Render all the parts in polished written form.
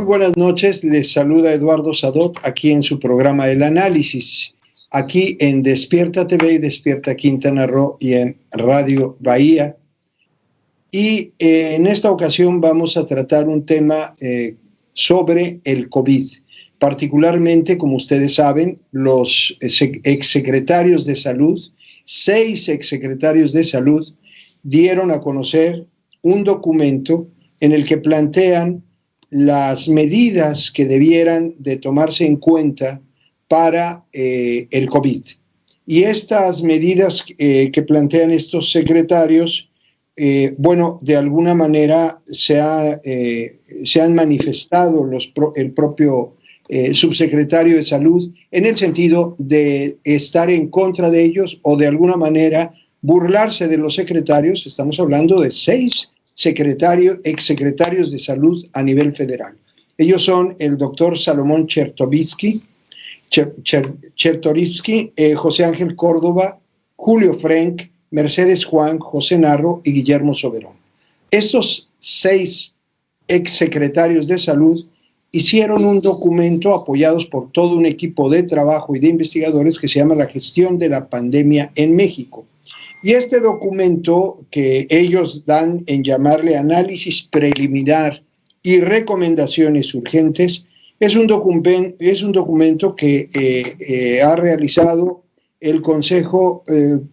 buenas noches, les saluda Eduardo Sadot aquí en su programa El Análisis, aquí en Despierta TV y Despierta Quintana Roo y en Radio Bahía. Y en esta ocasión vamos a tratar un tema sobre el COVID. Particularmente, como ustedes saben, los exsecretarios de salud, 6 exsecretarios de salud, dieron a conocer un documento en el que plantean las medidas que debieran de tomarse en cuenta para el COVID. Y estas medidas que plantean estos secretarios, de alguna manera se han manifestado el propio subsecretario de Salud en el sentido de estar en contra de ellos o de alguna manera burlarse de los secretarios. Estamos hablando de 6 exsecretarios de salud a nivel federal. Ellos son el doctor Salomón Chertorivsky, José Ángel Córdoba, Julio Frenk, Mercedes Juan, José Narro y Guillermo Soberón. Estos 6 exsecretarios de salud hicieron un documento apoyados por todo un equipo de trabajo y de investigadores que se llama La gestión de la pandemia en México. Y este documento, que ellos dan en llamarle análisis preliminar y recomendaciones urgentes, es un documento que ha realizado el Consejo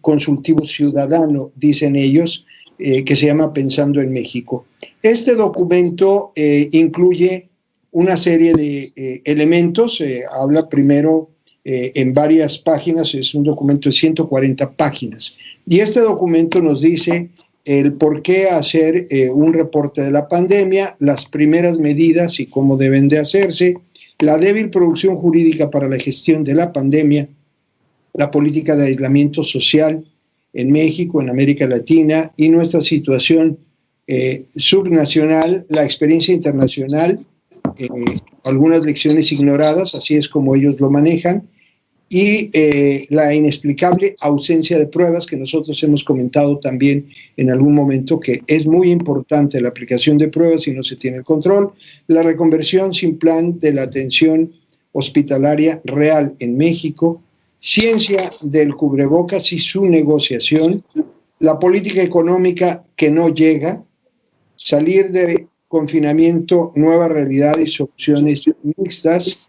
Consultivo Ciudadano, dicen ellos, que se llama Pensando en México. Este documento incluye una serie de elementos, habla primero en varias páginas, es un documento de 140 páginas. Y este documento nos dice el por qué hacer un reporte de la pandemia, las primeras medidas y cómo deben de hacerse, la débil producción jurídica para la gestión de la pandemia, la política de aislamiento social en México, en América Latina y nuestra situación subnacional, la experiencia internacional, algunas lecciones ignoradas, así es como ellos lo manejan, y la inexplicable ausencia de pruebas, que nosotros hemos comentado también en algún momento que es muy importante la aplicación de pruebas si no se tiene el control, la reconversión sin plan de la atención hospitalaria real en México, ciencia del cubrebocas y su negociación, la política económica que no llega, salir de confinamiento, nueva realidad y soluciones mixtas,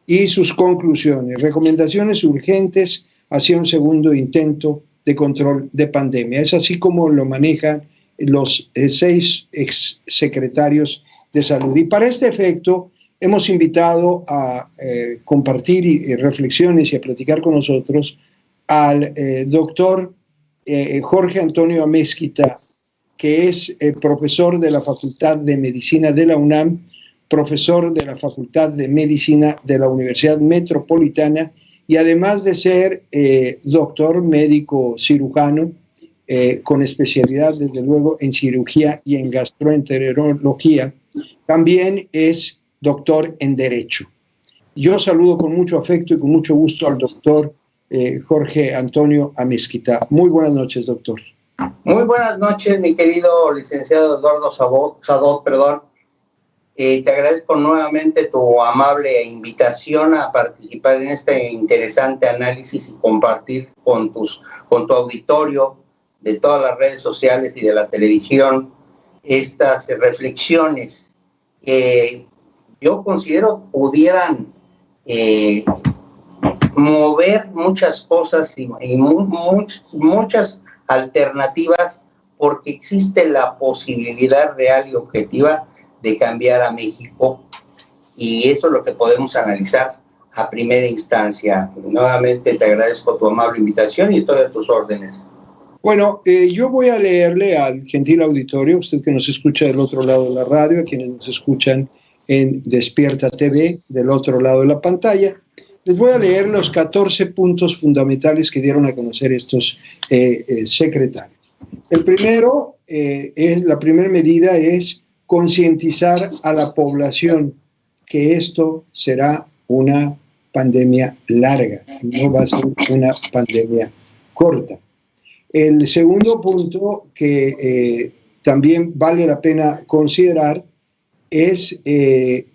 y sus conclusiones, recomendaciones urgentes hacia un segundo intento de control de pandemia. Es así como lo manejan los 6 exsecretarios de salud. Y para este efecto hemos invitado a compartir reflexiones y a platicar con nosotros al doctor Jorge Antonio Amezquita, que es profesor de la Facultad de Medicina de la UNAM, profesor de la Facultad de Medicina de la Universidad Metropolitana y además de ser doctor médico cirujano con especialidad desde luego en cirugía y en gastroenterología, también es doctor en Derecho. Yo saludo con mucho afecto y con mucho gusto al doctor Jorge Antonio Amezquita. Muy buenas noches, doctor. Muy buenas noches, mi querido licenciado Eduardo Sadot. Te agradezco nuevamente tu amable invitación a participar en este interesante análisis y compartir con tu auditorio de todas las redes sociales y de la televisión estas reflexiones que yo considero pudieran mover muchas cosas y muchas alternativas, porque existe la posibilidad real y objetiva de cambiar a México, y eso es lo que podemos analizar a primera instancia. Nuevamente te agradezco tu amable invitación y estoy a tus órdenes. Bueno, yo voy a leerle al gentil auditorio, usted que nos escucha del otro lado de la radio, a quienes nos escuchan en Despierta TV, del otro lado de la pantalla, les voy a leer los 14 puntos fundamentales que dieron a conocer estos secretarios. El primero, la primera medida es concientizar a la población que esto será una pandemia larga, no va a ser una pandemia corta. El segundo punto que también vale la pena considerar es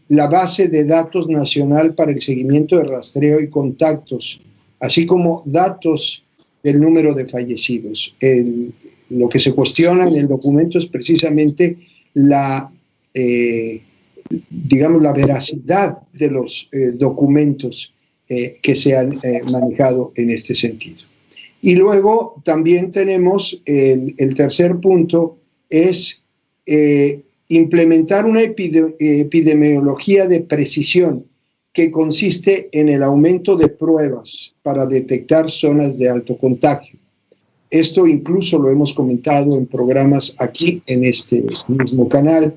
la base de datos nacional para el seguimiento de rastreo y contactos, así como datos del número de fallecidos. Lo que se cuestiona en el documento es precisamente digamos, la veracidad de los documentos que se han manejado en este sentido. Y luego también tenemos el tercer punto, es implementar una epidemiología de precisión que consiste en el aumento de pruebas para detectar zonas de alto contagio. Esto incluso lo hemos comentado en programas aquí en este mismo canal,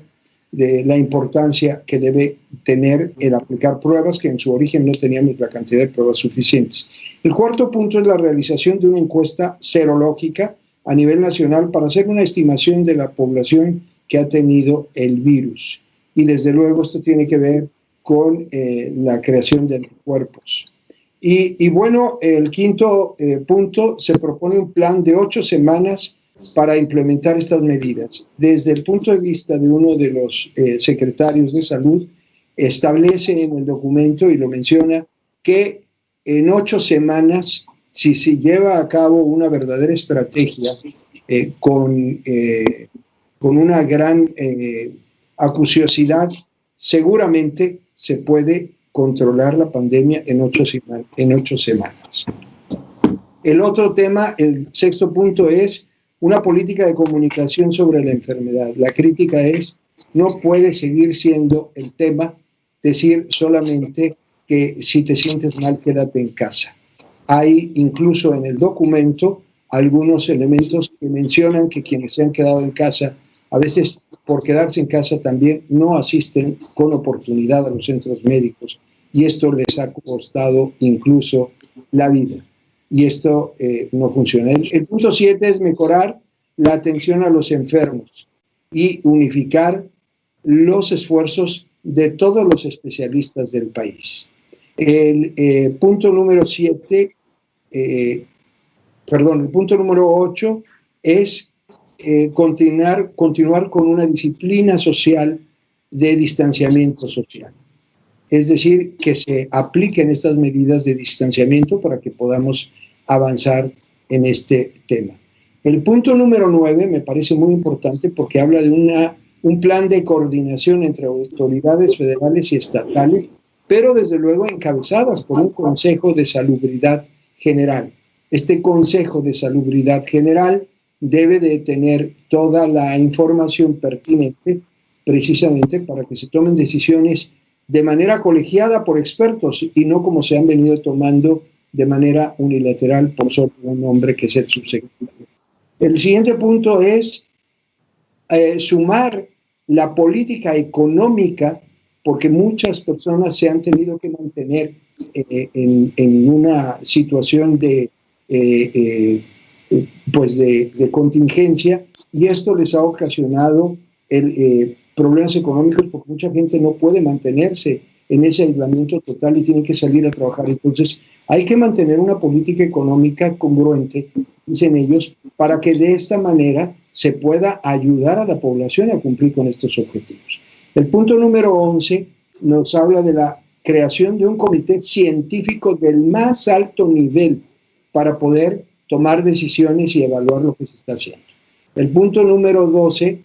de la importancia que debe tener el aplicar pruebas, que en su origen no teníamos la cantidad de pruebas suficientes. El cuarto punto es la realización de una encuesta serológica a nivel nacional para hacer una estimación de la población que ha tenido el virus. Y desde luego esto tiene que ver con la creación de anticuerpos. Y bueno, el quinto punto, se propone un plan de 8 semanas para implementar estas medidas. Desde el punto de vista de uno de los secretarios de salud, establece en el documento, y lo menciona, que en 8 semanas, si se lleva a cabo una verdadera estrategia con una gran acuciosidad, seguramente se puede controlar la pandemia en 8 semanas. El otro tema, el sexto punto, es una política de comunicación sobre la enfermedad. La crítica es, no puede seguir siendo el tema decir solamente que si te sientes mal, quédate en casa. Hay incluso en el documento algunos elementos que mencionan que quienes se han quedado en casa, a veces por quedarse en casa también no asisten con oportunidad a los centros médicos, y esto les ha costado incluso la vida. Y esto no funciona. El punto 7 es mejorar la atención a los enfermos y unificar los esfuerzos de todos los especialistas del país. El punto número 8 es continuar con una disciplina social de distanciamiento social. Es decir, que se apliquen estas medidas de distanciamiento para que podamos avanzar en este tema. El punto número 9 me parece muy importante porque habla de un plan de coordinación entre autoridades federales y estatales, pero desde luego encabezadas por un Consejo de Salubridad General. Este Consejo de Salubridad General debe de tener toda la información pertinente precisamente para que se tomen decisiones de manera colegiada por expertos y no como se han venido tomando de manera unilateral por solo un hombre que es el subsecretario. El siguiente punto es sumar la política económica, porque muchas personas se han tenido que mantener en una situación de contingencia, y esto les ha ocasionado problemas económicos porque mucha gente no puede mantenerse en ese aislamiento total y tiene que salir a trabajar. Entonces hay que mantener una política económica congruente, dicen ellos, para que de esta manera se pueda ayudar a la población a cumplir con estos objetivos. El punto número 11 nos habla de la creación de un comité científico del más alto nivel para poder tomar decisiones y evaluar lo que se está haciendo. El punto número 12,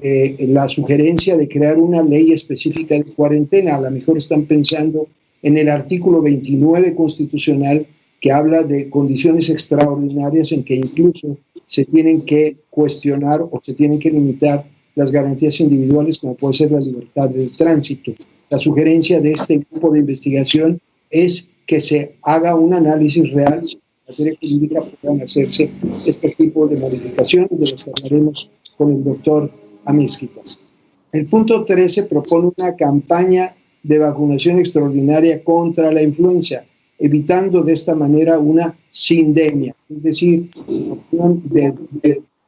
la sugerencia de crear una ley específica de cuarentena. A lo mejor están pensando en el artículo 29 constitucional, que habla de condiciones extraordinarias en que incluso se tienen que cuestionar o se tienen que limitar las garantías individuales, como puede ser la libertad de tránsito. La sugerencia de este grupo de investigación es que se haga un análisis real si en materia jurídica puedan hacerse este tipo de modificaciones, de las que hablaremos con el doctor Amezquita. El punto 13 propone una campaña de vacunación extraordinaria contra la influenza, evitando de esta manera una sindemia, es decir, de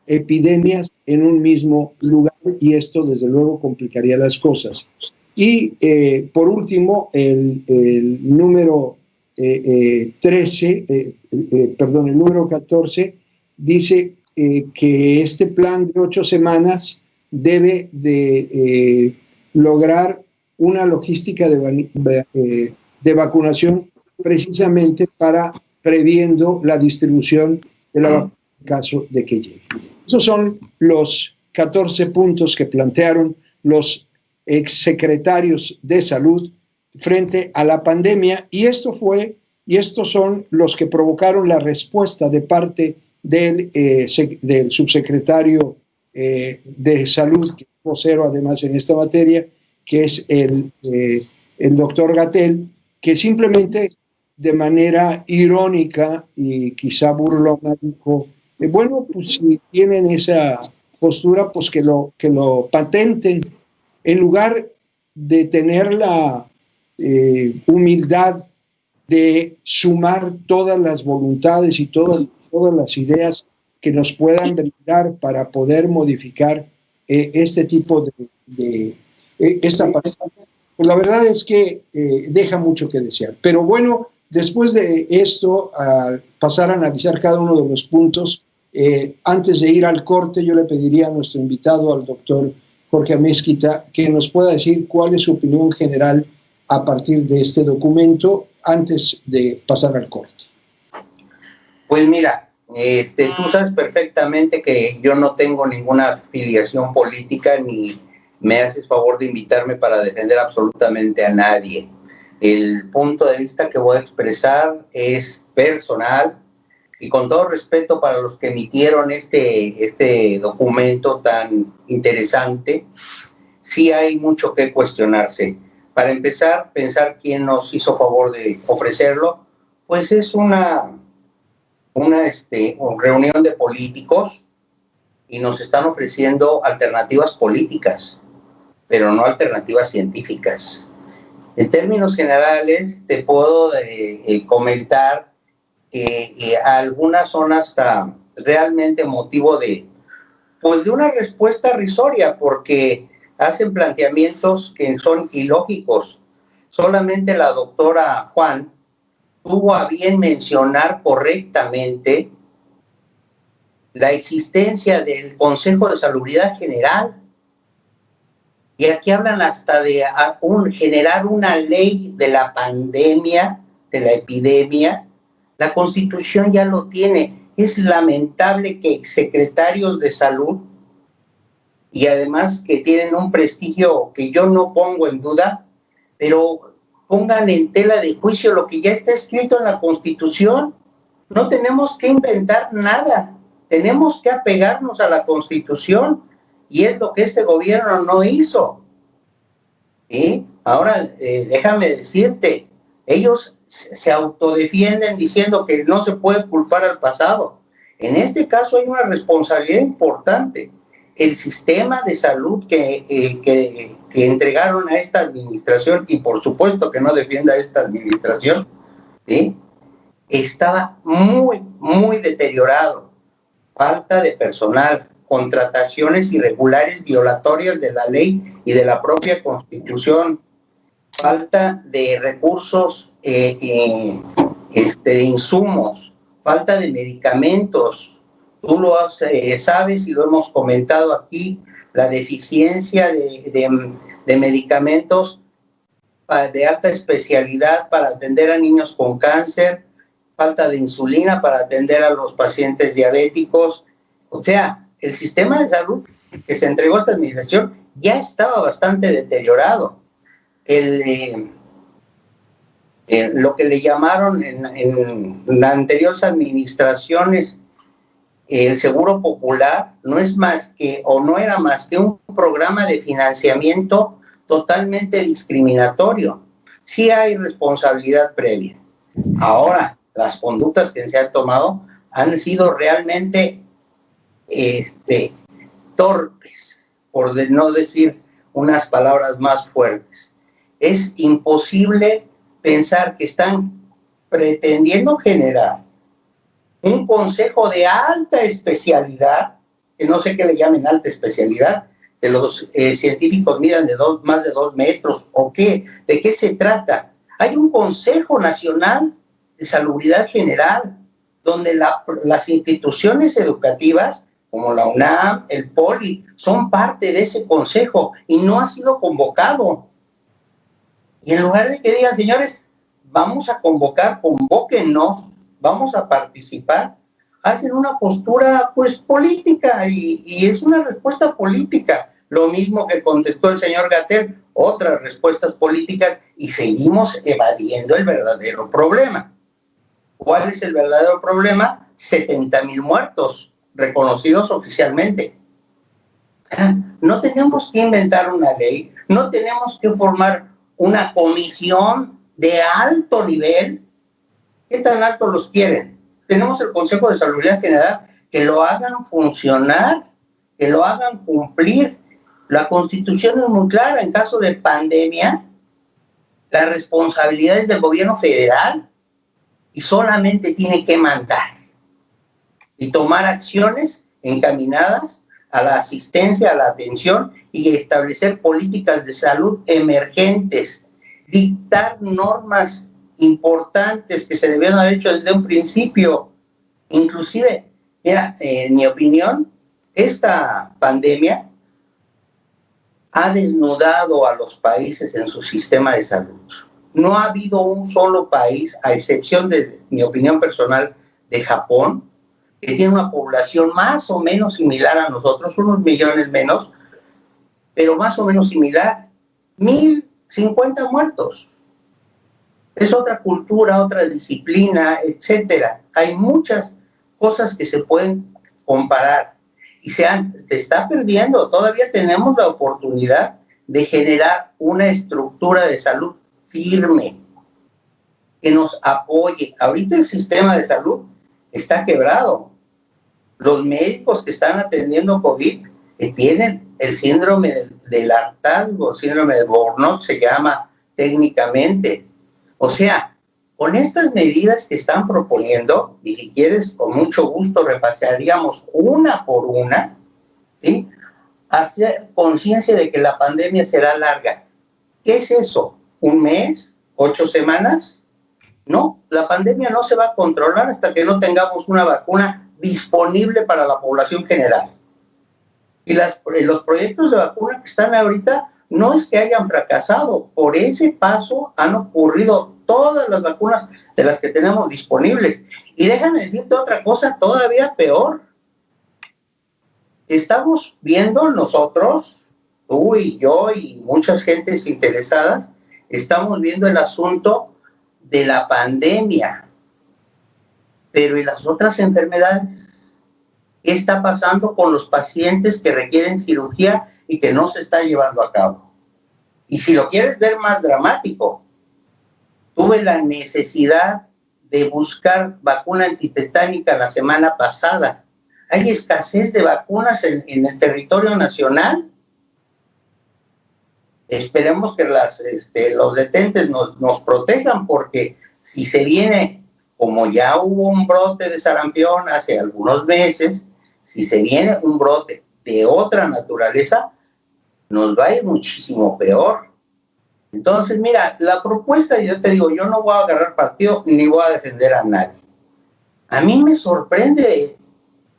epidemias en un mismo lugar, y esto desde luego complicaría las cosas. Y por último, el número 14 dice que este plan de 8 semanas debe de lograr una logística de vacunación precisamente para previendo la distribución de la vacuna en caso de que llegue. Esos son los 14 puntos que plantearon los exsecretarios de salud frente a la pandemia, y estos son los que provocaron la respuesta de parte del subsecretario de salud, que es vocero además en esta materia, que es el doctor Gatell, que simplemente de manera irónica y quizá burlona dijo, bueno, pues si tienen esa postura, pues que lo patenten, en lugar de tener la humildad de sumar todas las voluntades y todas las ideas que nos puedan brindar para poder modificar este tipo de esta pasada. Pues la verdad es que deja mucho que desear. Pero bueno, después de esto, al pasar a analizar cada uno de los puntos, antes de ir al corte, yo le pediría a nuestro invitado, al doctor Jorge Amezquita, que nos pueda decir cuál es su opinión general a partir de este documento antes de pasar al corte. Pues mira, tú sabes perfectamente que yo no tengo ninguna afiliación política ni me haces favor de invitarme para defender absolutamente a nadie. El punto de vista que voy a expresar es personal y con todo respeto para los que emitieron este documento tan interesante, sí hay mucho que cuestionarse. Para empezar, pensar quién nos hizo favor de ofrecerlo, pues es una reunión de políticos y nos están ofreciendo alternativas políticas, pero no alternativas científicas. En términos generales, te puedo comentar que algunas son hasta realmente motivo de una respuesta risoria, porque hacen planteamientos que son ilógicos. Solamente la doctora Juan tuvo a bien mencionar correctamente la existencia del Consejo de Salubridad General. Y aquí hablan hasta de generar una ley de la pandemia, de la epidemia. La Constitución ya lo tiene. Es lamentable que exsecretarios de salud, y además que tienen un prestigio que yo no pongo en duda, pero pongan en tela de juicio lo que ya está escrito en la Constitución. No tenemos que inventar nada, tenemos que apegarnos a la Constitución, y es lo que este gobierno no hizo. ¿Sí? Ahora, déjame decirte, ellos se autodefienden diciendo que no se puede culpar al pasado. En este caso hay una responsabilidad importante. El sistema de salud que entregaron a esta administración, y por supuesto que no defienda a esta administración, ¿sí?, estaba muy, muy deteriorado. Falta de personal, contrataciones irregulares violatorias de la ley y de la propia Constitución, falta de recursos, de insumos, falta de medicamentos. Tú lo sabes y lo hemos comentado aquí, la deficiencia de medicamentos de alta especialidad para atender a niños con cáncer, falta de insulina para atender a los pacientes diabéticos. O sea, el sistema de salud que se entregó a esta administración ya estaba bastante deteriorado. Lo que le llamaron en las anteriores administraciones el Seguro Popular no es más que, o no era más que un programa de financiamiento totalmente discriminatorio. Sí hay responsabilidad previa. Ahora, las conductas que se han tomado han sido realmente torpes, por no decir unas palabras más fuertes. Es imposible pensar que están pretendiendo generar un consejo de alta especialidad, que no sé qué le llamen alta especialidad, que los científicos midan más de 2 metros, o qué, ¿de qué se trata? Hay un Consejo Nacional de Salubridad General, donde las instituciones educativas como la UNAM, el POLI, son parte de ese consejo y no ha sido convocado. Y en lugar de que digan, señores, vamos a convocar, convóquennos, vamos a participar, hacen una postura pues política y es una respuesta política. Lo mismo que contestó el señor Gatell, otras respuestas políticas y seguimos evadiendo el verdadero problema. ¿Cuál es el verdadero problema? 70,000 muertos reconocidos oficialmente. No tenemos que inventar una ley, no tenemos que formar una comisión de alto nivel. ¿Qué tan alto los quieren? Tenemos el Consejo de Salud General, que lo hagan funcionar, que lo hagan cumplir. La Constitución es muy clara, en caso de pandemia, la responsabilidad es del gobierno federal y solamente tiene que mandar y tomar acciones encaminadas a la asistencia, a la atención y establecer políticas de salud emergentes, dictar normas importantes que se debieron haber hecho desde un principio. Inclusive, mira, en mi opinión, esta pandemia ha desnudado a los países en su sistema de salud. No ha habido un solo país, a excepción de mi opinión personal, de Japón, que tiene una población más o menos similar a nosotros, unos millones menos, pero más o menos similar, 1,050 muertos. Es otra cultura, otra disciplina, etcétera. Hay muchas cosas que se pueden comparar y se está perdiendo. Todavía tenemos la oportunidad de generar una estructura de salud firme que nos apoye. Ahorita el sistema de salud está quebrado. Los médicos que están atendiendo COVID tienen el síndrome del hartazgo, síndrome de Burnout se llama técnicamente. O sea, con estas medidas que están proponiendo, y si quieres, con mucho gusto repasaríamos una por una, ¿sí? Hacer conciencia de que la pandemia será larga. ¿Qué es eso? ¿Un mes? ¿8 semanas? No, la pandemia no se va a controlar hasta que no tengamos una vacuna disponible para la población general. Y los proyectos de vacuna que están ahorita no es que hayan fracasado, por ese paso han ocurrido todas las vacunas de las que tenemos disponibles. Y déjame decirte otra cosa todavía peor. Estamos viendo nosotros, tú y yo y muchas gentes interesadas, estamos viendo el asunto de la pandemia. Pero ¿y las otras enfermedades? ¿Qué está pasando con los pacientes que requieren cirugía y que no se está llevando a cabo? Y si lo quieres ver más dramático, tuve la necesidad de buscar vacuna antitetánica la semana pasada. Hay escasez de vacunas en el territorio nacional. Esperemos que los detentes nos protejan, porque si se viene, como ya hubo un brote de sarampión hace algunos meses, si se viene un brote de otra naturaleza, nos va a ir muchísimo peor. Entonces, mira, la propuesta, yo te digo, yo no voy a agarrar partido ni voy a defender a nadie. A mí me sorprende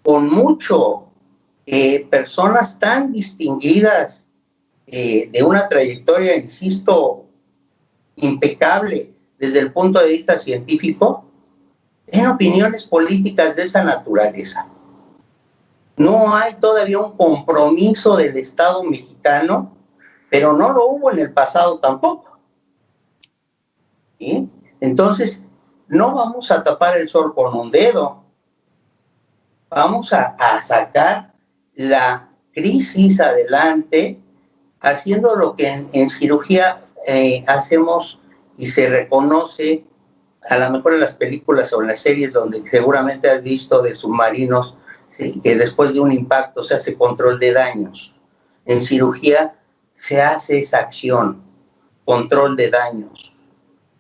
con mucho personas tan distinguidas, de una trayectoria, insisto, impecable desde el punto de vista científico, en opiniones políticas de esa naturaleza. No hay todavía un compromiso del Estado mexicano, pero no lo hubo en el pasado tampoco. ¿Sí? Entonces, no vamos a tapar el sol con un dedo. Vamos a sacar la crisis adelante, haciendo lo que en cirugía hacemos y se reconoce, a lo mejor en las películas o en las series donde seguramente has visto de submarinos, que después de un impacto se hace control de daños. En cirugía se hace esa acción, control de daños.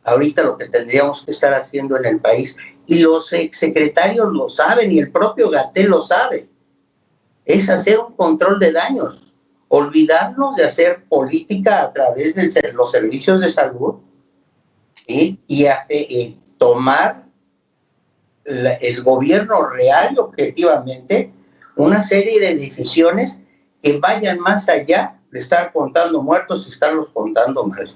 Ahorita lo que tendríamos que estar haciendo en el país, y los exsecretarios lo saben y el propio Gatell lo sabe, es hacer un control de daños, olvidarnos de hacer política a través de los servicios de salud, ¿sí? y tomar el gobierno real y objetivamente una serie de decisiones que vayan más allá de estar contando muertos y estarlos contando mal.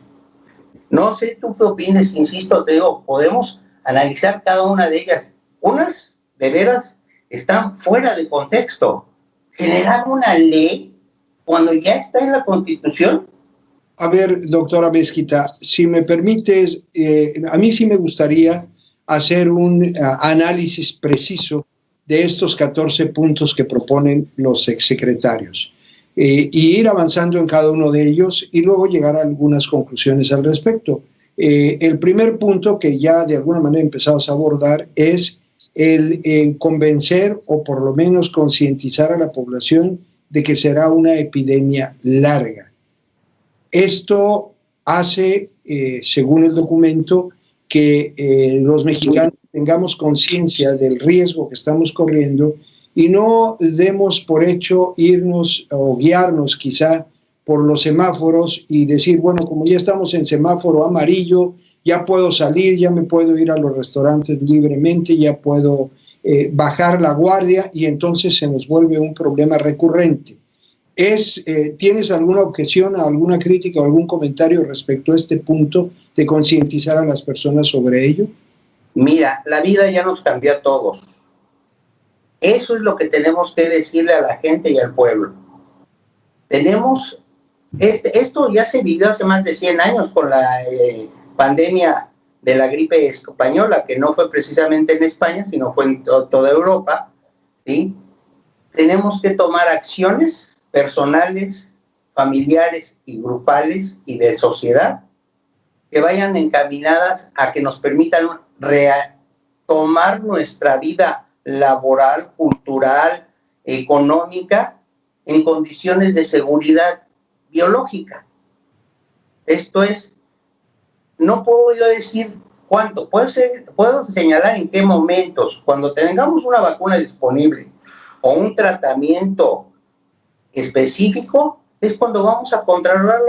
No sé tú qué opinas, insisto, te digo, podemos analizar cada una de ellas. Unas, de veras, están fuera de contexto. Generar una ley cuando ya está en la Constitución. A ver, doctora Mezquita, si me permites, a mí sí me gustaría hacer un análisis preciso de estos 14 puntos que proponen los exsecretarios y ir avanzando en cada uno de ellos y luego llegar a algunas conclusiones al respecto. El primer punto que ya de alguna manera empezamos a abordar es el convencer o por lo menos concientizar a la población de que será una epidemia larga. Esto hace, según el documento, que los mexicanos tengamos conciencia del riesgo que estamos corriendo y no demos por hecho irnos o guiarnos quizá por los semáforos y decir, bueno, como ya estamos en semáforo amarillo, ya puedo salir, ya me puedo ir a los restaurantes libremente, ya puedo bajar la guardia y entonces se nos vuelve un problema recurrente. ¿Tienes alguna objeción, alguna crítica o algún comentario respecto a este punto de concientizar a las personas sobre ello? Mira, la vida ya nos cambió a todos. Eso es lo que tenemos que decirle a la gente y al pueblo. Esto ya se vivió hace más de 100 años con la pandemia de la gripe española, que no fue precisamente en España, sino fue en toda Europa, ¿sí? Tenemos que tomar acciones personales, familiares y grupales y de sociedad que vayan encaminadas a que nos permitan retomar nuestra vida laboral, cultural, económica en condiciones de seguridad biológica. Esto es, no puedo yo decir cuánto, puedo señalar en qué momentos, cuando tengamos una vacuna disponible o un tratamiento específico, es cuando vamos a controlar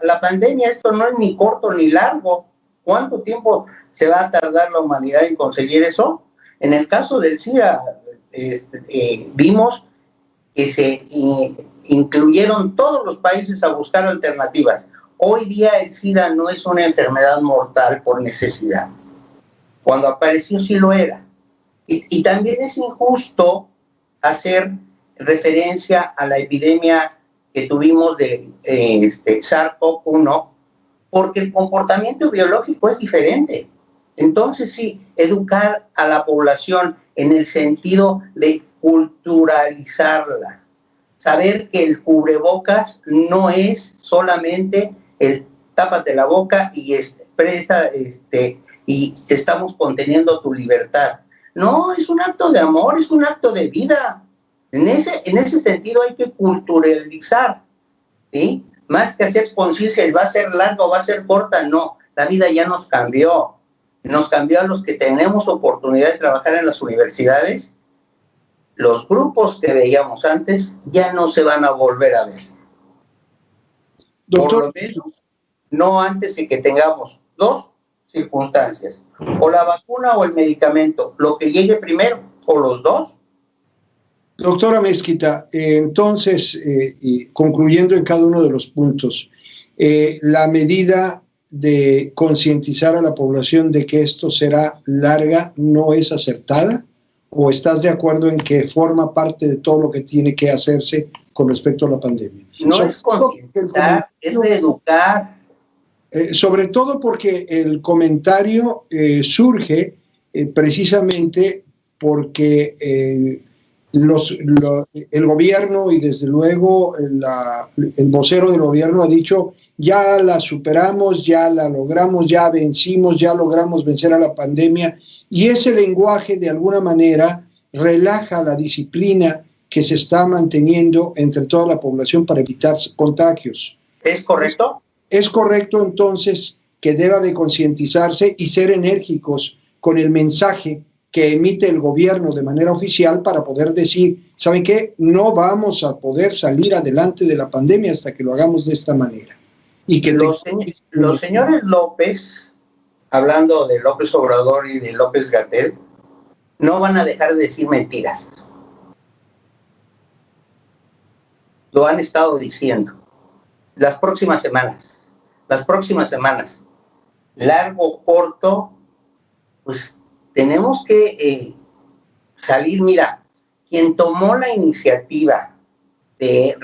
la pandemia. Esto no es ni corto ni largo. ¿Cuánto tiempo se va a tardar la humanidad en conseguir eso? En el caso del SIDA, vimos que se incluyeron todos los países a buscar alternativas. Hoy día el SIDA no es una enfermedad mortal por necesidad. Cuando apareció sí lo era. Y también es injusto hacer referencia a la epidemia que tuvimos de SARS-CoV-1, porque el comportamiento biológico es diferente. Entonces sí, educar a la población en el sentido de culturalizarla, saber que el cubrebocas no es solamente el tápate la boca y expresa y estamos conteniendo tu libertad. No, es un acto de amor, es un acto de vida. En ese sentido hay que culturalizar, ¿sí? Más que hacer conciencia, ¿va a ser larga o va a ser corta? No, la vida ya nos cambió. Nos cambió a los que tenemos oportunidad de trabajar en las universidades. Los grupos que veíamos antes ya no se van a volver a ver. Doctor, por lo menos, no antes de que tengamos dos circunstancias, o la vacuna o el medicamento, lo que llegue primero, o los dos. Doctora Mezquita, entonces, y concluyendo en cada uno de los puntos, la medida de concientizar a la población de que esto será larga no es acertada, ¿o estás de acuerdo en que forma parte de todo lo que tiene que hacerse con respecto a la pandemia? No es concientizar, es reeducar. Sobre todo porque el comentario surge precisamente porque el gobierno y desde luego el vocero del gobierno ha dicho ya la superamos, ya la logramos, ya vencimos, ya logramos vencer a la pandemia, y ese lenguaje de alguna manera relaja la disciplina que se está manteniendo entre toda la población para evitar contagios. ¿Es correcto? Es correcto entonces que deba de concientizarse y ser enérgicos con el mensaje que emite el gobierno de manera oficial para poder decir, ¿saben qué? No vamos a poder salir adelante de la pandemia hasta que lo hagamos de esta manera. Y que los señores López, hablando de López Obrador y de López-Gatell, no van a dejar de decir mentiras. lo han estado diciendo. Las próximas semanas, largo, corto, pues tenemos que salir. Mira, quien tomó la iniciativa de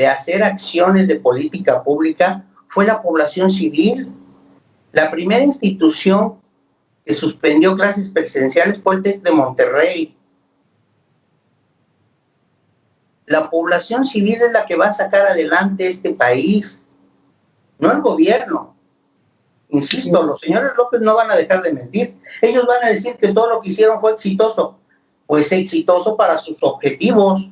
hacer acciones de política pública fue la población civil. La primera institución que suspendió clases presenciales fue el TEC de Monterrey. La población civil es la que va a sacar adelante este país, no el gobierno. Insisto, los señores López no van a dejar de mentir. Ellos van a decir que todo lo que hicieron fue exitoso. Pues exitoso para sus objetivos.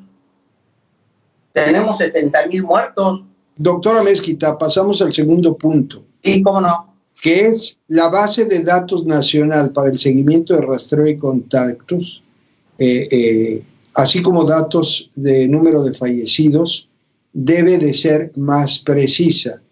Tenemos 70,000 muertos. Doctora Mezquita, pasamos al segundo punto. Sí, cómo no. Que es la base de datos nacional para el seguimiento de rastreo y contactos, así como datos de número de fallecidos, debe de ser más precisa.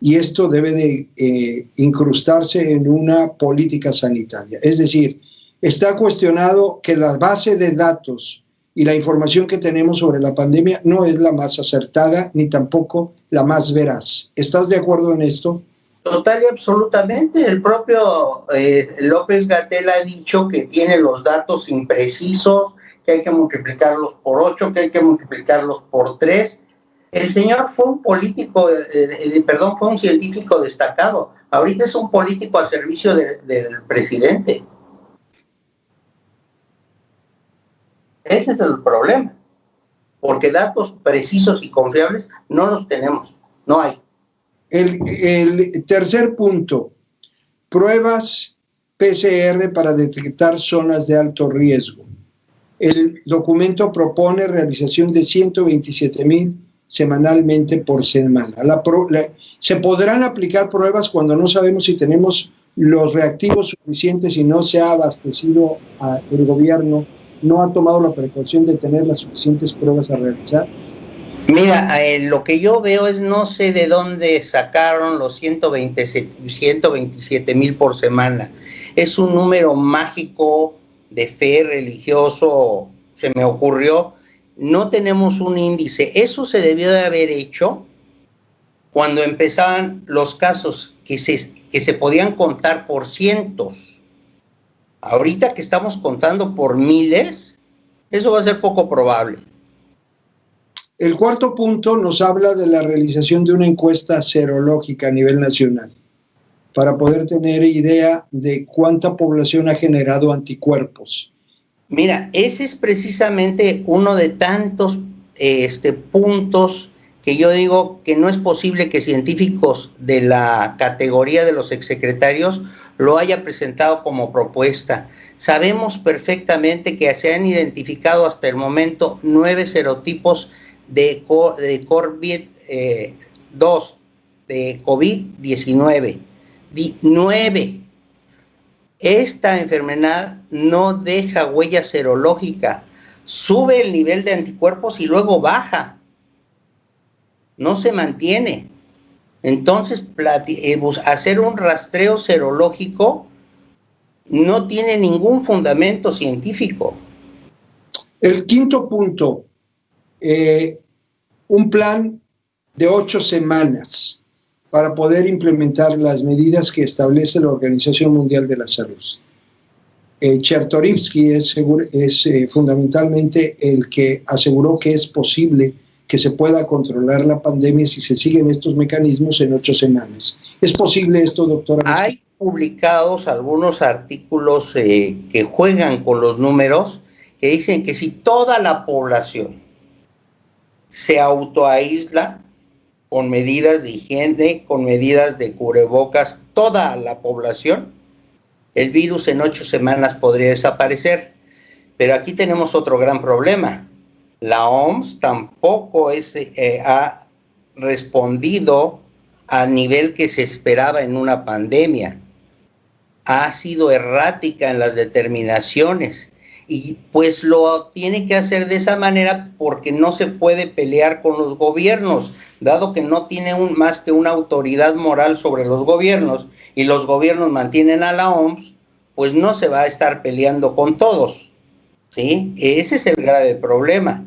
Y esto debe de incrustarse en una política sanitaria. Es decir, está cuestionado que la base de datos y la información que tenemos sobre la pandemia no es la más acertada ni tampoco la más veraz. ¿Estás de acuerdo en esto? Total y absolutamente. El propio López-Gatell ha dicho que tiene los datos imprecisos, que hay que multiplicarlos por 8, que hay que multiplicarlos por 3. El señor fue un político, fue un científico destacado. Ahorita es un político al servicio del presidente. Ese es el problema, porque datos precisos y confiables no los tenemos, no hay. El tercer punto, pruebas PCR para detectar zonas de alto riesgo. El documento propone realización de 127,000 semanalmente por semana. Se podrán aplicar pruebas cuando no sabemos si tenemos los reactivos suficientes y no se ha abastecido el gobierno, no ha tomado la precaución de tener las suficientes pruebas a realizar. Mira, lo que yo veo es, no sé de dónde sacaron los 127,000 por semana. Es un número mágico de fe religioso, se me ocurrió. No tenemos un índice. Eso se debió de haber hecho cuando empezaban los casos que se podían contar por cientos. Ahorita que estamos contando por miles, eso va a ser poco probable. El cuarto punto nos habla de la realización de una encuesta serológica a nivel nacional para poder tener idea de cuánta población ha generado anticuerpos. Mira, ese es precisamente uno de tantos puntos que yo digo que no es posible que científicos de la categoría de los exsecretarios lo haya presentado como propuesta. Sabemos perfectamente que se han identificado hasta el momento 9 serotipos de COVID-19. 9. Esta enfermedad no deja huella serológica, sube el nivel de anticuerpos y luego baja, no se mantiene. Entonces, hacer un rastreo serológico no tiene ningún fundamento científico. El quinto punto, un plan de 8 semanas para poder implementar las medidas que establece la Organización Mundial de la Salud. Chertorivsky es fundamentalmente el que aseguró que es posible que se pueda controlar la pandemia si se siguen estos mecanismos en 8 semanas. ¿Es posible esto, doctora? Hay publicados algunos artículos que juegan con los números, que dicen que si toda la población se autoaísla con medidas de higiene, con medidas de cubrebocas, toda la población, el virus en 8 semanas podría desaparecer. Pero aquí tenemos otro gran problema. La OMS tampoco ha respondido a nivel que se esperaba en una pandemia. Ha sido errática en las determinaciones y pues lo tiene que hacer de esa manera porque no se puede pelear con los gobiernos, dado que no tiene más que una autoridad moral sobre los gobiernos y los gobiernos mantienen a la OMS, pues no se va a estar peleando con todos, ¿sí? Ese es el grave problema.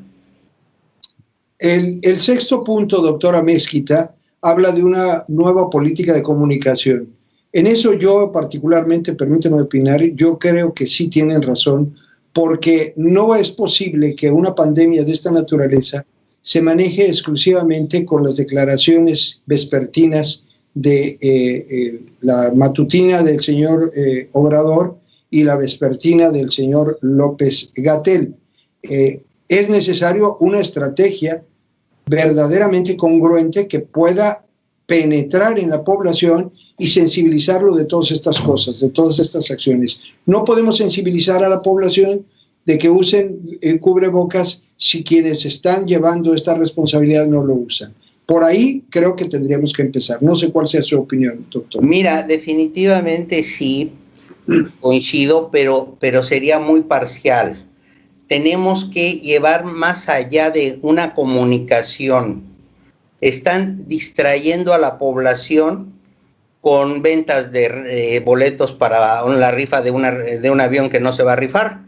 El sexto punto, doctora Mezquita, habla de una nueva política de comunicación. En eso yo particularmente, permíteme opinar, yo creo que sí tienen razón, porque no es posible que una pandemia de esta naturaleza se maneje exclusivamente con las declaraciones vespertinas de la matutina del señor Obrador y la vespertina del señor López-Gatell. Es necesario una estrategia verdaderamente congruente que pueda penetrar en la población y sensibilizarlo de todas estas cosas, de todas estas acciones. No podemos sensibilizar a la población de que usen cubrebocas si quienes están llevando esta responsabilidad no lo usan. Por ahí creo que tendríamos que empezar. No sé cuál sea su opinión, doctor. Mira, definitivamente sí, coincido, pero sería muy parcial. Tenemos que llevar más allá de una comunicación. Están distrayendo a la población con ventas de boletos para la rifa de un avión que no se va a rifar,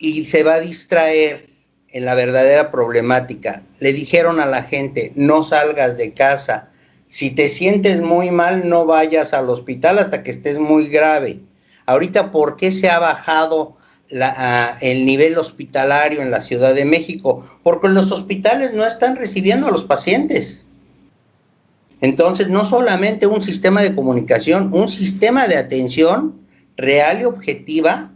y se va a distraer en la verdadera problemática. Le dijeron a la gente, no salgas de casa, si te sientes muy mal, no vayas al hospital hasta que estés muy grave. Ahorita, ¿por qué se ha bajado el nivel hospitalario en la Ciudad de México? Porque los hospitales no están recibiendo a los pacientes. Entonces, no solamente un sistema de comunicación, un sistema de atención real y objetiva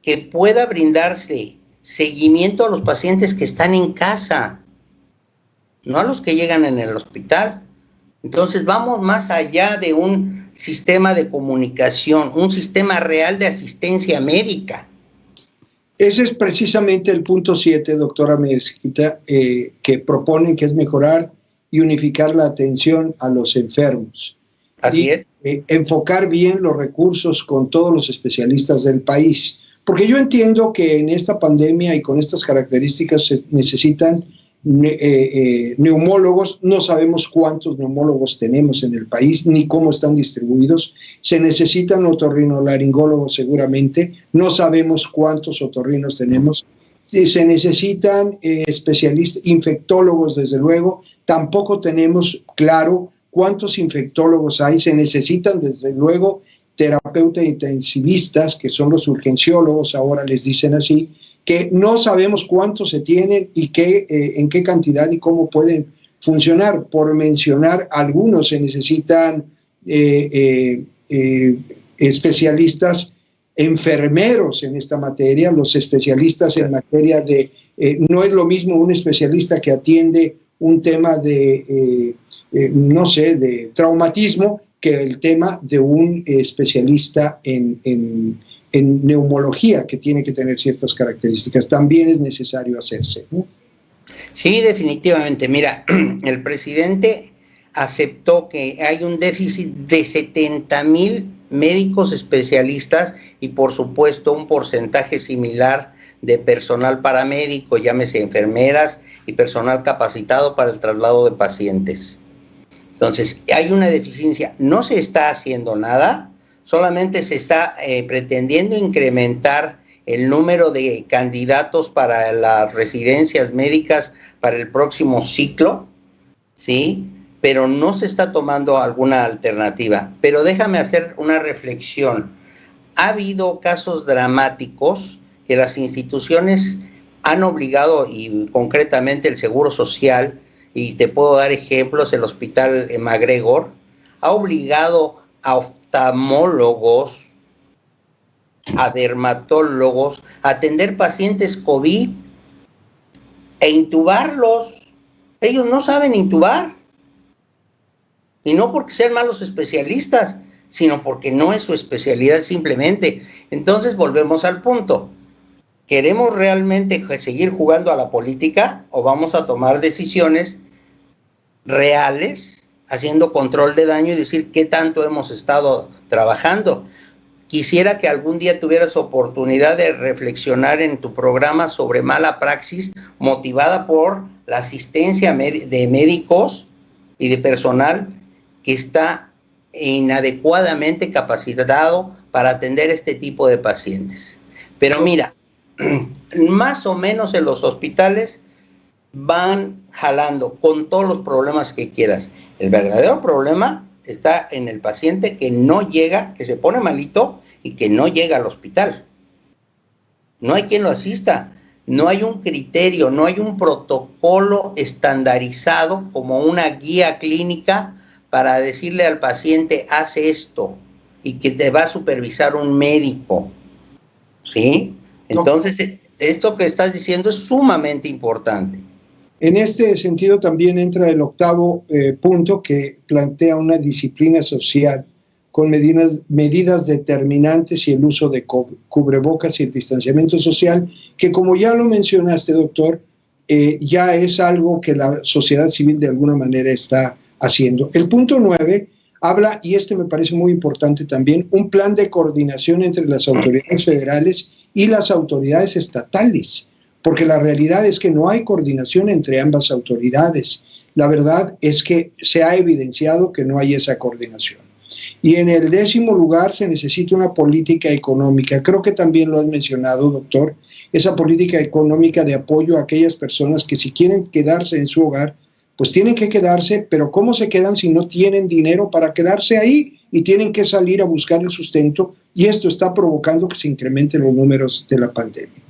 que pueda brindarse seguimiento a los pacientes que están en casa, no a los que llegan en el hospital. Entonces, vamos más allá de un sistema de comunicación, un sistema real de asistencia médica. Ese es precisamente el punto 7, doctora Mezquita, que proponen, que es mejorar y unificar la atención a los enfermos. Así es. Enfocar bien los recursos con todos los especialistas del país. Porque yo entiendo que en esta pandemia y con estas características se necesitan neumólogos. No sabemos cuántos neumólogos tenemos en el país ni cómo están distribuidos. Se necesitan otorrinolaringólogos seguramente. No sabemos cuántos otorrinos tenemos. Se necesitan especialistas, infectólogos desde luego. Tampoco tenemos claro cuántos infectólogos hay. Se necesitan desde luego terapeutas intensivistas, que son los urgenciólogos, ahora les dicen así, que no sabemos cuántos se tienen y en qué cantidad y cómo pueden funcionar. Por mencionar algunos, se necesitan especialistas, enfermeros en esta materia, los especialistas en materia de... no es lo mismo un especialista que atiende un tema de, no sé, de traumatismo, que el tema de un especialista en neumología, que tiene que tener ciertas características. También es necesario hacerse, ¿no? Sí, definitivamente. Mira, el presidente aceptó que hay un déficit de 70,000 médicos especialistas y, por supuesto, un porcentaje similar de personal paramédico, llámese enfermeras y personal capacitado para el traslado de pacientes. Entonces, hay una deficiencia. No se está haciendo nada, solamente se está pretendiendo incrementar el número de candidatos para las residencias médicas para el próximo ciclo, ¿sí? Pero no se está tomando alguna alternativa. Pero déjame hacer una reflexión. Ha habido casos dramáticos que las instituciones han obligado, y concretamente el Seguro Social, y te puedo dar ejemplos, el Hospital MacGregor, ha obligado a oftalmólogos, a dermatólogos, a atender pacientes COVID e intubarlos. Ellos no saben intubar. Y no porque sean malos especialistas, sino porque no es su especialidad simplemente. Entonces volvemos al punto. ¿Queremos realmente seguir jugando a la política o vamos a tomar decisiones reales, haciendo control de daño y decir qué tanto hemos estado trabajando? Quisiera que algún día tuvieras oportunidad de reflexionar en tu programa sobre mala praxis motivada por la asistencia de médicos y de personal que está inadecuadamente capacitado para atender este tipo de pacientes. Pero mira, más o menos en los hospitales van jalando con todos los problemas que quieras. El verdadero problema está en el paciente que no llega, que se pone malito y que no llega al hospital. No hay quien lo asista, no hay un criterio, no hay un protocolo estandarizado como una guía clínica para decirle al paciente, haz esto, y que te va a supervisar un médico, ¿sí? Entonces, esto que estás diciendo es sumamente importante. En este sentido también entra el octavo punto, que plantea una disciplina social con medidas determinantes y el uso de cubrebocas y el distanciamiento social, que como ya lo mencionaste, doctor, ya es algo que la sociedad civil de alguna manera está haciendo. El punto 9 habla, y este me parece muy importante también, un plan de coordinación entre las autoridades federales y las autoridades estatales, porque la realidad es que no hay coordinación entre ambas autoridades. La verdad es que se ha evidenciado que no hay esa coordinación. Y en el 10º lugar se necesita una política económica. Creo que también lo has mencionado, doctor, esa política económica de apoyo a aquellas personas que si quieren quedarse en su hogar, pues tienen que quedarse, pero ¿cómo se quedan si no tienen dinero para quedarse ahí? Y tienen que salir a buscar el sustento, y esto está provocando que se incrementen los números de la pandemia.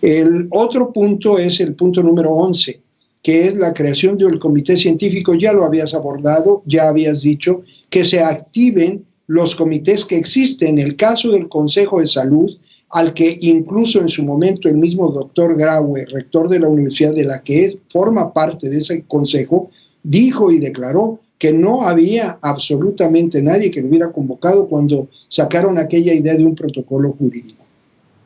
El otro punto es el punto número 11, que es la creación del comité científico. Ya lo habías abordado, ya habías dicho que se activen los comités que existen. En el caso del Consejo de Salud, al que incluso en su momento el mismo doctor Graue, rector de la universidad de la que forma parte de ese consejo, dijo y declaró que no había absolutamente nadie que lo hubiera convocado cuando sacaron aquella idea de un protocolo jurídico.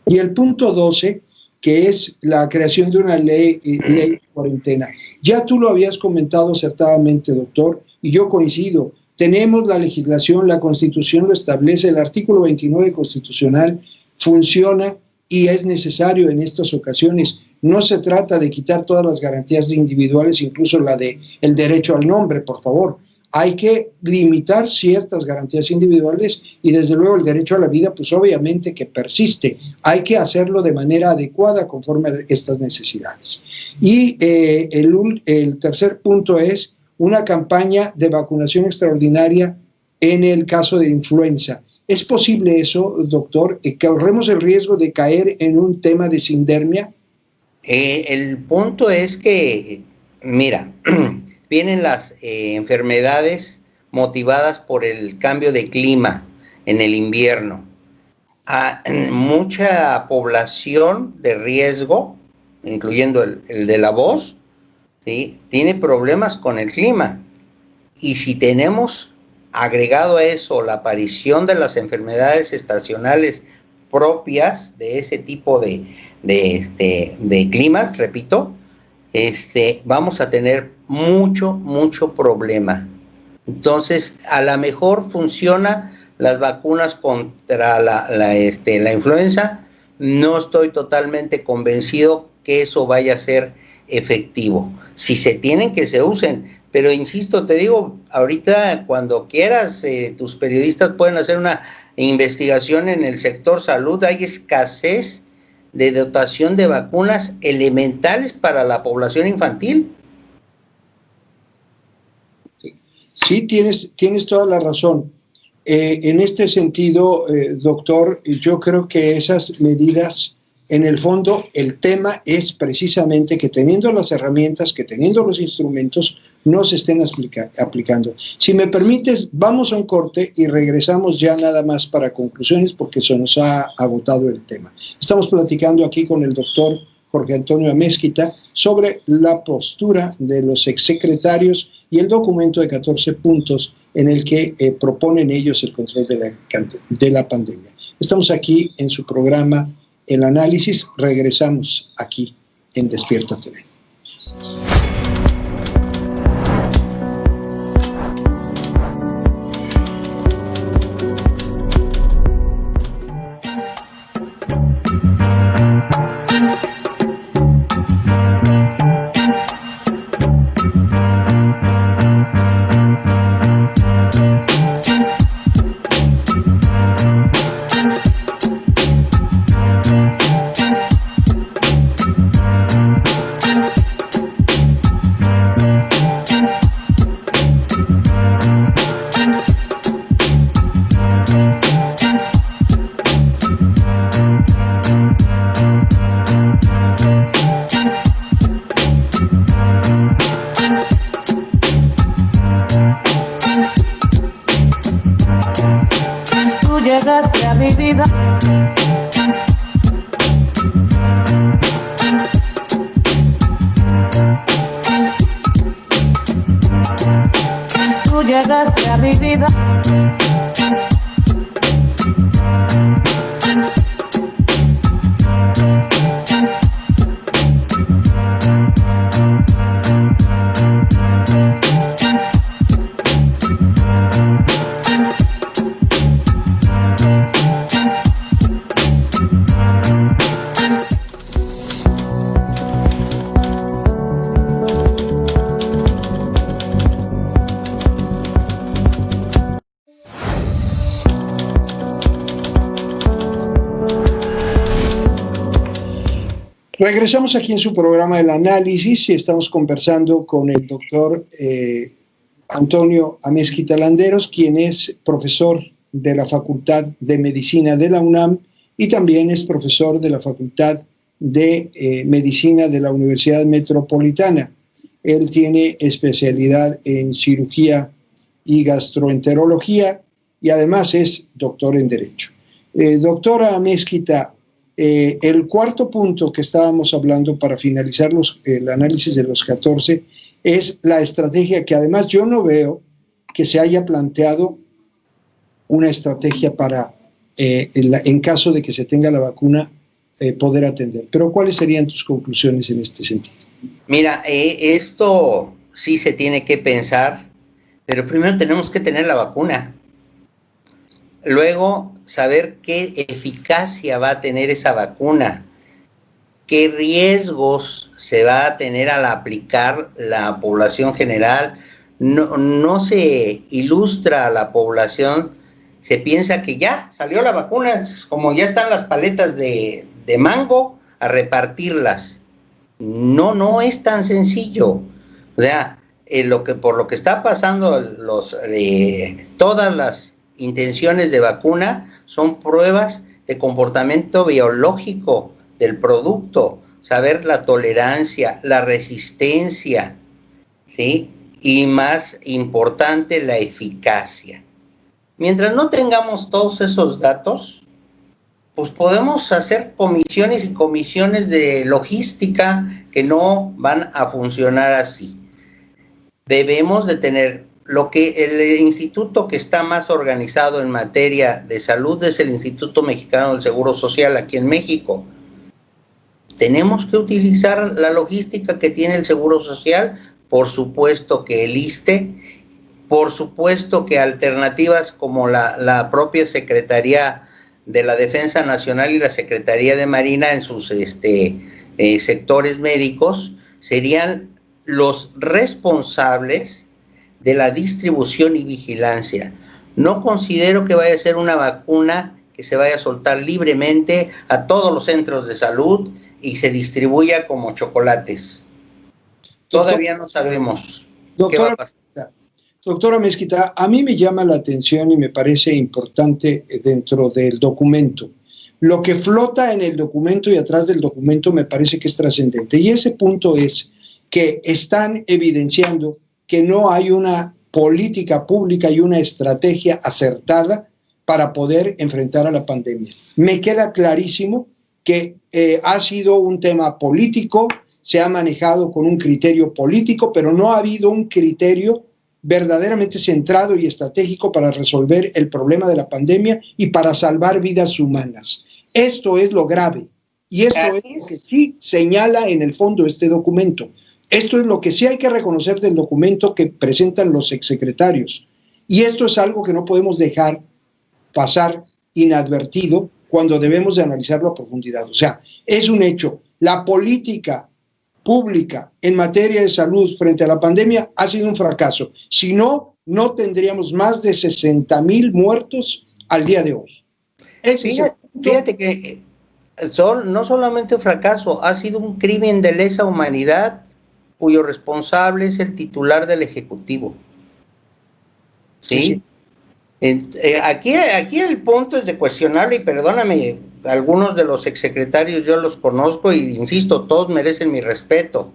Y el punto 12, que es la creación de una ley de cuarentena. Ya tú lo habías comentado acertadamente, doctor, y yo coincido. Tenemos la legislación, la Constitución lo establece, el artículo 29 constitucional funciona y es necesario en estas ocasiones. No se trata de quitar todas las garantías individuales, incluso la de el derecho al nombre, por favor. Hay que limitar ciertas garantías individuales y desde luego el derecho a la vida, pues obviamente que persiste. Hay que hacerlo de manera adecuada conforme a estas necesidades. Y el tercer punto es una campaña de vacunación extraordinaria en el caso de influenza. ¿Es posible eso, doctor, que corremos el riesgo de caer en un tema de sindermia? El punto es que, mira, vienen las enfermedades motivadas por el cambio de clima en el invierno. Mucha población de riesgo, incluyendo el de la voz, ¿sí?, tiene problemas con el clima. Y si tenemos agregado a eso la aparición de las enfermedades estacionales propias de ese tipo de climas, repito, vamos a tener mucho problema. Entonces, a lo mejor funcionan las vacunas contra la influenza. No estoy totalmente convencido que eso vaya a ser efectivo. Si se tienen, que se usen. Pero insisto, te digo, ahorita cuando quieras, tus periodistas pueden hacer una investigación en el sector salud. Hay escasez de dotación de vacunas elementales para la población infantil. Sí, tienes toda la razón. En este sentido, doctor, yo creo que esas medidas, en el fondo, el tema es precisamente que teniendo las herramientas, que teniendo los instrumentos, no se estén aplicando. Si me permites, vamos a un corte y regresamos ya nada más para conclusiones porque se nos ha agotado el tema. Estamos platicando aquí con el doctor Jorge Antonio Amezquita sobre la postura de los exsecretarios y el documento de 14 puntos en el que proponen ellos el control de la pandemia. Estamos aquí en su programa El Análisis. Regresamos aquí en Despierta TV. vida. Tú llegaste a mi vida. Regresamos aquí en su programa El Análisis y estamos conversando con el doctor Antonio Amezquita Landeros, quien es profesor de la Facultad de Medicina de la UNAM y también es profesor de la Facultad de Medicina de la Universidad Metropolitana. Él tiene especialidad en cirugía y gastroenterología y además es doctor en Derecho. Doctora Amezquita, el cuarto punto que estábamos hablando para finalizar el análisis de los 14 es la estrategia que además yo no veo que se haya planteado una estrategia para, en caso de que se tenga la vacuna, poder atender. Pero ¿cuáles serían tus conclusiones en este sentido? Mira, esto sí se tiene que pensar, pero primero tenemos que tener la vacuna. Luego, saber qué eficacia va a tener esa vacuna, qué riesgos se va a tener al aplicar la población general. No se ilustra a la población, se piensa que ya salió la vacuna, como ya están las paletas de mango, a repartirlas. No es tan sencillo. O sea, por lo que está pasando, todas las intenciones de vacuna son pruebas de comportamiento biológico del producto, saber la tolerancia, la resistencia, ¿sí? Y más importante, la eficacia. Mientras no tengamos todos esos datos, pues podemos hacer comisiones y comisiones de logística que no van a funcionar así. Debemos de tener lo que el instituto que está más organizado en materia de salud es el Instituto Mexicano del Seguro Social aquí en México. Tenemos que utilizar la logística que tiene el Seguro Social, por supuesto que el ISSSTE, por supuesto que alternativas como la propia Secretaría de la Defensa Nacional y la Secretaría de Marina en sus sectores médicos serían los responsables de la distribución y vigilancia. No considero que vaya a ser una vacuna que se vaya a soltar libremente a todos los centros de salud y se distribuya como chocolates. Todavía no sabemos qué va a pasar. Doctora Amezquita, a mí me llama la atención y me parece importante dentro del documento. Lo que flota en el documento y atrás del documento me parece que es trascendente. Y ese punto es que están evidenciando que no hay una política pública y una estrategia acertada para poder enfrentar a la pandemia. Me queda clarísimo que ha sido un tema político, se ha manejado con un criterio político, pero no ha habido un criterio verdaderamente centrado y estratégico para resolver el problema de la pandemia y para salvar vidas humanas. Esto es lo grave y esto es lo que sí señala en el fondo este documento. Esto es lo que sí hay que reconocer del documento que presentan los exsecretarios. Y esto es algo que no podemos dejar pasar inadvertido cuando debemos de analizarlo a profundidad. O sea, es un hecho. La política pública en materia de salud frente a la pandemia ha sido un fracaso. Si no, no tendríamos más de 60,000 muertos al día de hoy. Fíjate que no solamente un fracaso, ha sido un crimen de lesa humanidad cuyo responsable es el titular del Ejecutivo. ¿Sí? Aquí el punto es de cuestionable, y perdóname, algunos de los exsecretarios yo los conozco y insisto, todos merecen mi respeto,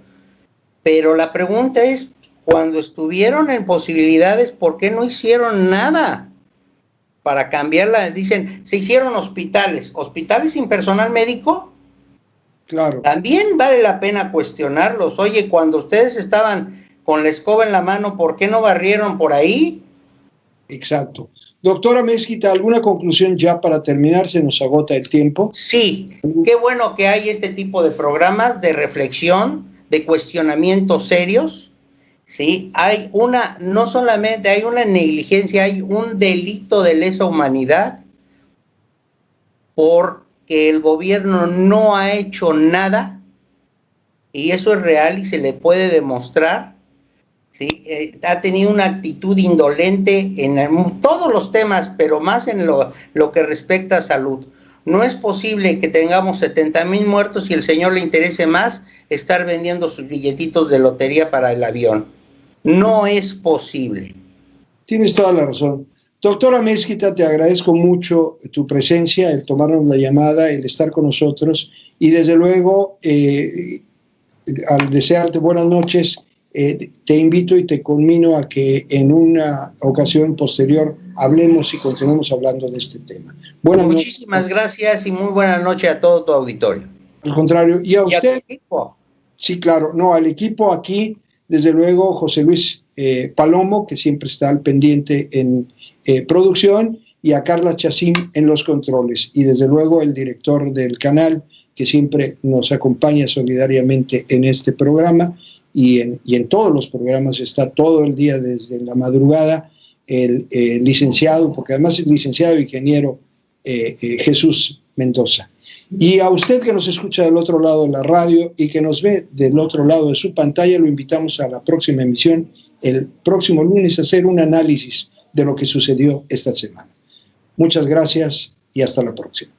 pero la pregunta es, cuando estuvieron en posibilidades, ¿por qué no hicieron nada? para cambiarla. Dicen, se hicieron hospitales sin personal médico. Claro. También vale la pena cuestionarlos. Oye, cuando ustedes estaban con la escoba en la mano, ¿por qué no barrieron por ahí? Exacto. Doctora Mezquita, ¿alguna conclusión ya para terminar? Se nos agota el tiempo. Sí, qué bueno que hay este tipo de programas de reflexión, de cuestionamientos serios. Sí, no solamente hay una negligencia, hay un delito de lesa humanidad porque el gobierno no ha hecho nada, y eso es real y se le puede demostrar. ¿Sí? Ha tenido una actitud indolente en todos los temas, pero más en lo que respecta a salud. No es posible que tengamos 70,000 muertos y el señor le interese más estar vendiendo sus billetitos de lotería para el avión. No es posible. Tienes toda la razón. Doctora Mezquita, te agradezco mucho tu presencia, el tomarnos la llamada, el estar con nosotros y desde luego, al desearte buenas noches, te invito y te conmino a que en una ocasión posterior hablemos y continuemos hablando de este tema. Muchísimas gracias y muy buenas noches a todo tu auditorio. Al contrario, y a usted. ¿Y a tu equipo? Sí, claro, no, al equipo aquí, desde luego, José Luis Palomo, que siempre está al pendiente en producción, y a Carla Chacín en los controles, y desde luego el director del canal, que siempre nos acompaña solidariamente en este programa, y en todos los programas, está todo el día desde la madrugada, el licenciado, porque además es licenciado ingeniero Jesús Mendoza. Y a usted que nos escucha del otro lado de la radio y que nos ve del otro lado de su pantalla, lo invitamos a la próxima emisión, el próximo lunes, a hacer un análisis de lo que sucedió esta semana. Muchas gracias y hasta la próxima.